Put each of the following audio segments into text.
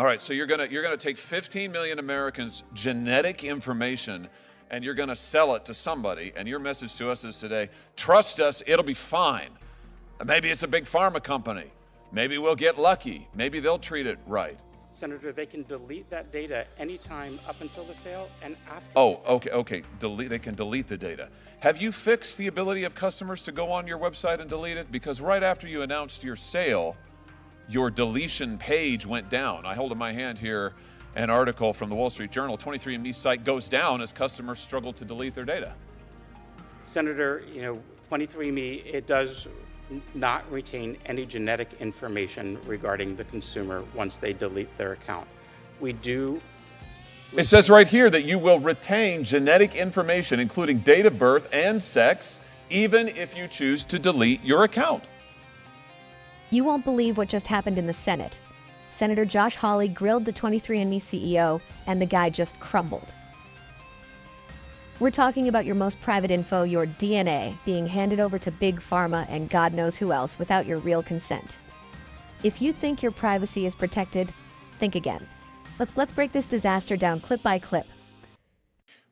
All right, so you're gonna take 15 million Americans' genetic information and you're gonna sell it to somebody, and your message to us is today, trust us, it'll be fine. Maybe it's a big pharma company. Maybe we'll get lucky. Maybe they'll treat it right. Senator, they can delete that data anytime up until the sale and after. Oh, okay. They can delete the data. Have you fixed the ability of customers to go on your website and delete it? Because right after you announced your sale, your deletion page went down. I hold in my hand here an article from the Wall Street Journal. 23andMe site goes down as customers struggle to delete their data. Senator, 23andMe, it does not retain any genetic information regarding the consumer once they delete their account. We do. It says right here that you will retain genetic information, including date of birth and sex, even if you choose to delete your account. You won't believe what just happened in the Senate. Senator Josh Hawley grilled the 23andMe CEO, and the guy just crumbled. We're talking about your most private info, your DNA, being handed over to Big Pharma and God knows who else without your real consent. If you think your privacy is protected, think again. Let's break this disaster down clip by clip.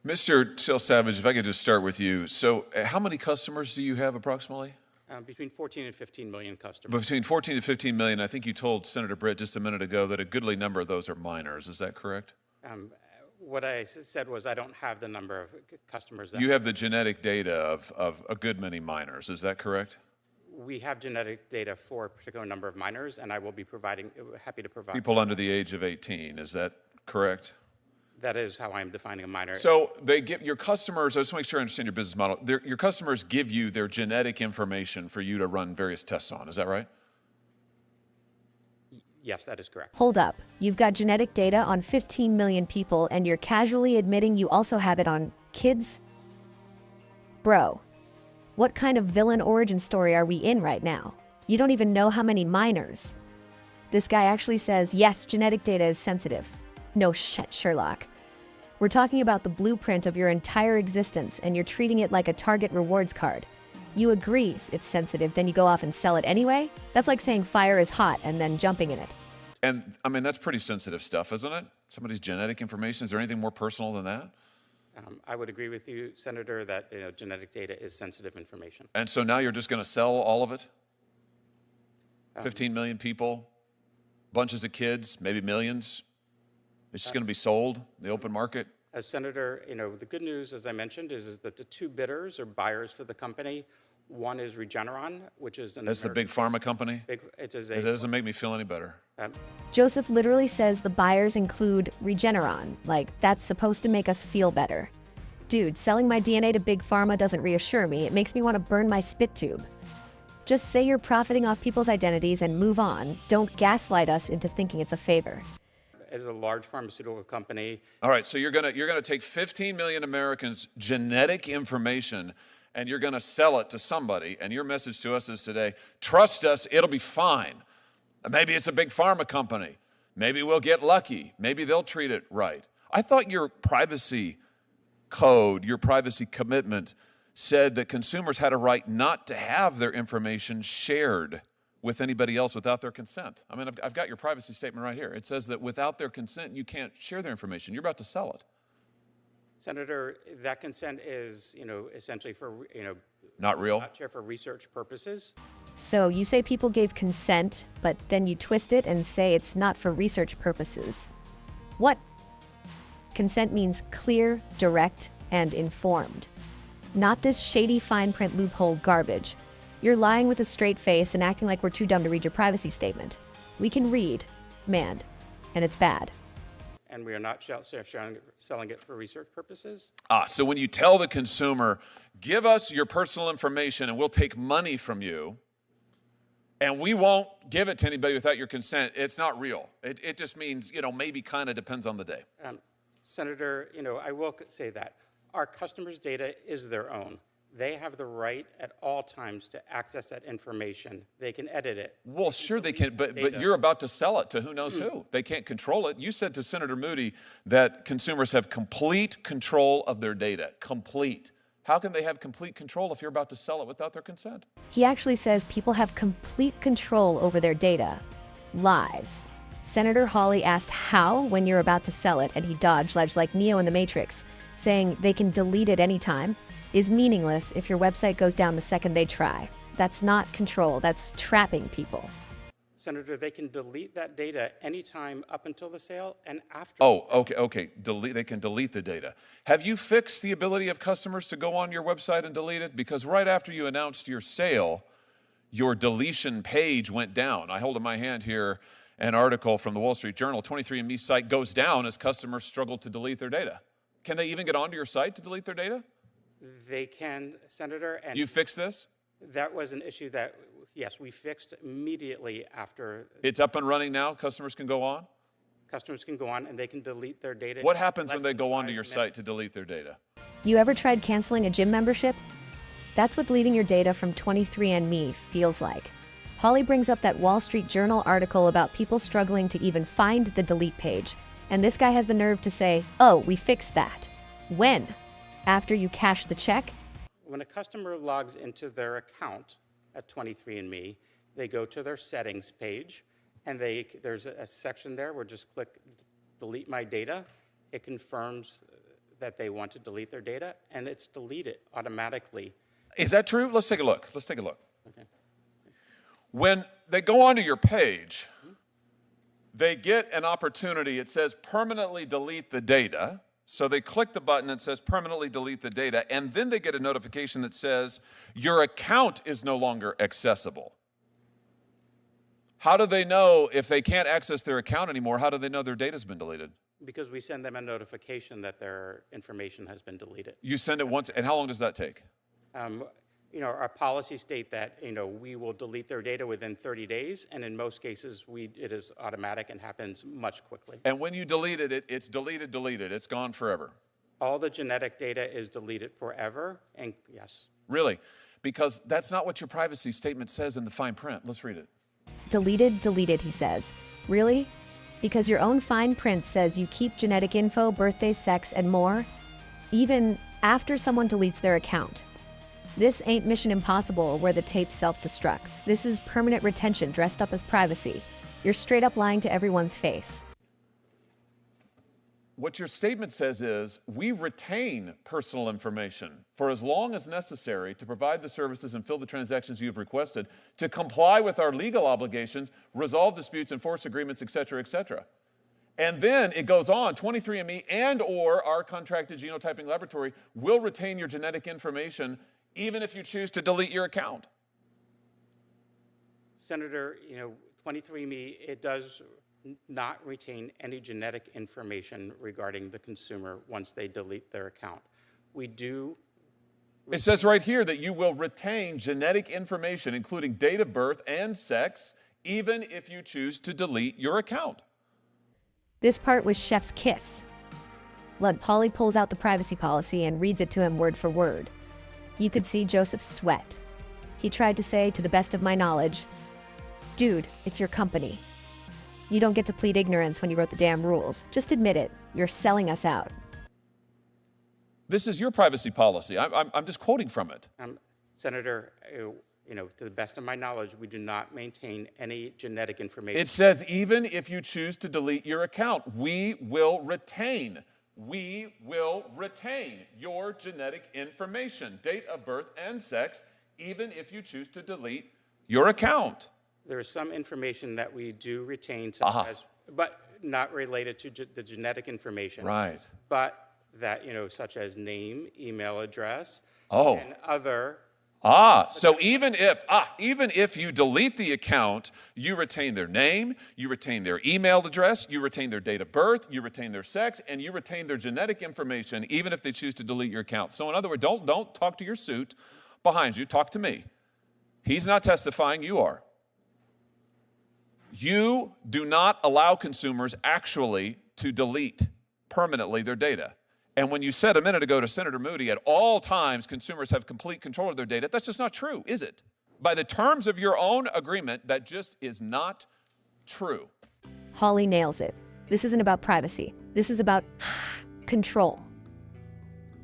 Mr. Selsavage, if I could just start with you. So how many customers do you have approximately? Between 14 and 15 million customers. Between 14 and 15 million. I think you told Senator Britt just a minute ago that a goodly number of those are minors. Is that correct? What I said was I don't have the number of customers. You have the genetic data of a good many minors. Is that correct? We have genetic data for a particular number of minors, and I will be happy to provide. People under the age of 18. Is that correct? That is how I'm defining a minor. So they give your customers, I just want to make sure I understand your business model. Your customers give you their genetic information for you to run various tests on. Is that right? Yes, that is correct. Hold up. You've got genetic data on 15 million people, and you're casually admitting you also have it on kids? Bro, what kind of villain origin story are we in right now? You don't even know how many minors. This guy actually says, yes, genetic data is sensitive. No shit, Sherlock. We're talking about the blueprint of your entire existence, and you're treating it like a Target rewards card. You agree it's sensitive, then you go off and sell it anyway? That's like saying fire is hot and then jumping in it. And, I mean, that's pretty sensitive stuff, isn't it? Somebody's genetic information. Is there anything more personal than that? I would agree with you, Senator, that genetic data is sensitive information. And so now you're just going to sell all of it? 15 million people, bunches of kids, maybe millions. It's just going to be sold in the open market? As Senator, the good news, as I mentioned, is that the two bidders or buyers for the company, one is Regeneron, which is That's the big pharma company? It doesn't make me feel any better. Joseph literally says the buyers include Regeneron, like that's supposed to make us feel better. Dude, selling my DNA to Big Pharma doesn't reassure me. It makes me want to burn my spit tube. Just say you're profiting off people's identities and move on. Don't gaslight us into thinking it's a favor. As a large pharmaceutical company. All right, so you're gonna take 15 million Americans' genetic information and you're gonna sell it to somebody, and your message to us is today, trust us, it'll be fine. Maybe it's a big pharma company. Maybe we'll get lucky. Maybe they'll treat it right. I thought your privacy code, your privacy commitment said that consumers had a right not to have their information shared with anybody else without their consent. I mean, I've got your privacy statement right here. It says that without their consent, you can't share their information. You're about to sell it. Senator, that consent is, essentially for, not real? Not share for research purposes. So you say people gave consent, but then you twist it and say it's not for research purposes. What? Consent means clear, direct, and informed. Not this shady fine print loophole garbage. You're lying with a straight face and acting like we're too dumb to read your privacy statement. We can read, man, and it's bad. And we are not selling it for research purposes? So when you tell the consumer, give us your personal information and we'll take money from you, and we won't give it to anybody without your consent, it's not real. It just means, maybe kind of depends on the day. Senator, I will say that our customers' data is their own. They have the right at all times to access that information. They can edit it. Well, sure they can, but you're about to sell it to who knows who. They can't control it. You said to Senator Moody that consumers have complete control of their data. Complete. How can they have complete control if you're about to sell it without their consent? He actually says people have complete control over their data. Lies. Senator Hawley asked how when you're about to sell it, and he dodged like Neo in the Matrix, saying they can delete it anytime, is meaningless if your website goes down the second they try. That's not control, that's trapping people. Senator, they can delete that data anytime up until the sale and after. Oh, okay. They can delete the data. Have you fixed the ability of customers to go on your website and delete it? Because right after you announced your sale, your deletion page went down. I hold in my hand here an article from the Wall Street Journal. 23andMe site goes down as customers struggle to delete their data. Can they even get onto your site to delete their data? They can, Senator. And you fixed this? That was an issue that, yes, we fixed immediately after. It's up and running now? Customers can go on? Customers can go on and they can delete their data. What happens when they go onto your site to delete their data? You ever tried canceling a gym membership? That's what deleting your data from 23andMe feels like. Hawley brings up that Wall Street Journal article about people struggling to even find the delete page. And this guy has the nerve to say, oh, we fixed that. When? After you cash the check? When a customer logs into their account at 23andMe, they go to their settings page, and there's a section there where just click delete my data. It confirms that they want to delete their data, and it's deleted automatically. Is that true? Let's take a look. Okay. When they go onto your page, they get an opportunity. It says permanently delete the data. So they click the button that says permanently delete the data, and then they get a notification that says your account is no longer accessible. How do they know if they can't access their account anymore? How do they know their data's been deleted? Because we send them a notification that their information has been deleted. You send it once, and how long does that take? Our policies state that, we will delete their data within 30 days, and in most cases, it is automatic and happens much quickly. And when you delete it, it's deleted. It's gone forever. All the genetic data is deleted forever, and yes. Really? Because that's not what your privacy statement says in the fine print. Let's read it. Deleted, he says. Really? Because your own fine print says you keep genetic info, birthday, sex, and more, even after someone deletes their account. This ain't Mission Impossible where the tape self-destructs. This is permanent retention dressed up as privacy. You're straight up lying to everyone's face. What your statement says is, we retain personal information for as long as necessary to provide the services and fill the transactions you've requested, to comply with our legal obligations, resolve disputes, enforce agreements, et cetera, And then it goes on, 23andMe and or our contracted genotyping laboratory will retain your genetic information even if you choose to delete your account. Senator, 23andMe, it does not retain any genetic information regarding the consumer once they delete their account. We do. It says right here that you will retain genetic information, including date of birth and sex, even if you choose to delete your account. This part was chef's kiss. Hawley pulls out the privacy policy and reads it to him word for word. You could see Joseph sweat. He tried to say, to the best of my knowledge, dude, it's your company. You don't get to plead ignorance when you wrote the damn rules. Just admit it. You're selling us out. This is your privacy policy. I'm just quoting from it. Senator, to the best of my knowledge, we do not maintain any genetic information. It says even if you choose to delete your account, we will retain your genetic information, date of birth and sex, even if you choose to delete your account. There is some information that we do retain, but not related to the genetic information. Right. But that, such as name, email address, and other. So even if you delete the account, you retain their name, you retain their email address, you retain their date of birth, you retain their sex, and you retain their genetic information, even if they choose to delete your account. So in other words, don't talk to your suit behind you, talk to me. He's not testifying, you are. You do not allow consumers actually to delete permanently their data. And when you said a minute ago to Senator Moody, at all times consumers have complete control of their data, that's just not true, is it? By the terms of your own agreement, that just is not true. Hawley nails it. This isn't about privacy. This is about control.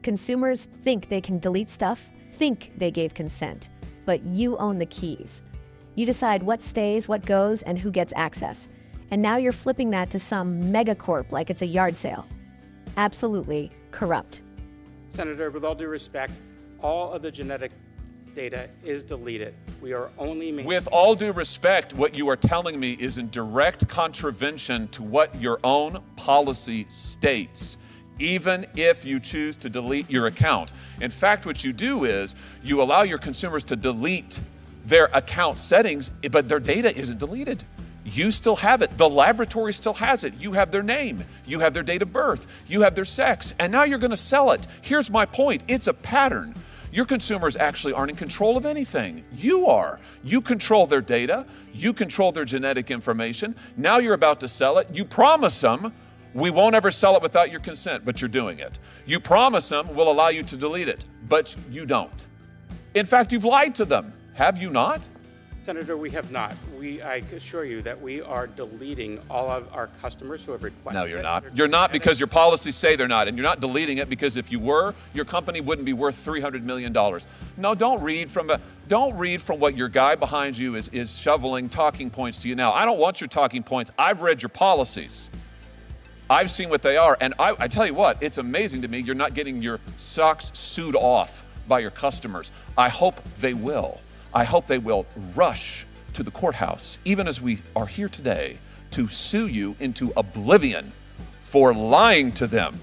Consumers think they can delete stuff, think they gave consent, but you own the keys. You decide what stays, what goes, and who gets access. And now you're flipping that to some megacorp like it's a yard sale. Absolutely corrupt. Senator, with all due respect, all of the genetic data is deleted. We are only With all due respect, what you are telling me is in direct contravention to what your own policy states, even if you choose to delete your account. In fact, what you do is you allow your consumers to delete their account settings, but their data isn't deleted. You still have it. The laboratory still has it. You have their name. You have their date of birth. You have their sex. And now you're going to sell it. Here's my point. It's a pattern. Your consumers actually aren't in control of anything. You are. You control their data. You control their genetic information. Now you're about to sell it. You promise them, we won't ever sell it without your consent, but you're doing it. You promise them, we'll allow you to delete it, but you don't. In fact, you've lied to them. Have you not? Senator, we have not. I assure you that we are deleting all of our customers who have requested. No, you're not. You're not, because your policies say they're not. And you're not deleting it because if you were, your company wouldn't be worth $300 million. No, don't read from what your guy behind you is shoveling talking points to you now. I don't want your talking points. I've read your policies. I've seen what they are. And I tell you what, it's amazing to me you're not getting your socks sewed off by your customers. I hope they will. I hope they will rush to the courthouse, even as we are here today, to sue you into oblivion for lying to them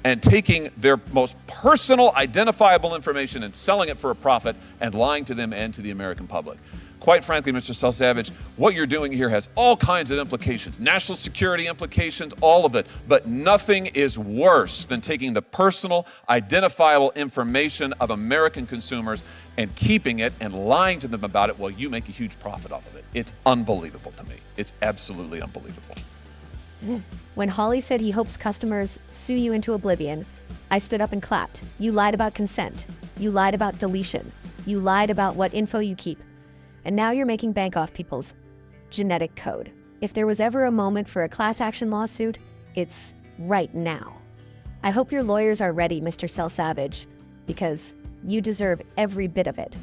and taking their most personal, identifiable information and selling it for a profit and lying to them and to the American public. Quite frankly, Mr. Selsavage, what you're doing here has all kinds of implications, national security implications, all of it, but nothing is worse than taking the personal, identifiable information of American consumers and keeping it and lying to them about it while you make a huge profit off of it. It's unbelievable to me. It's absolutely unbelievable. When Hawley said he hopes customers sue you into oblivion, I stood up and clapped. You lied about consent. You lied about deletion. You lied about what info you keep. And now you're making bank off people's genetic code. If there was ever a moment for a class action lawsuit, it's right now. I hope your lawyers are ready, Mr. Selsavage, because you deserve every bit of it.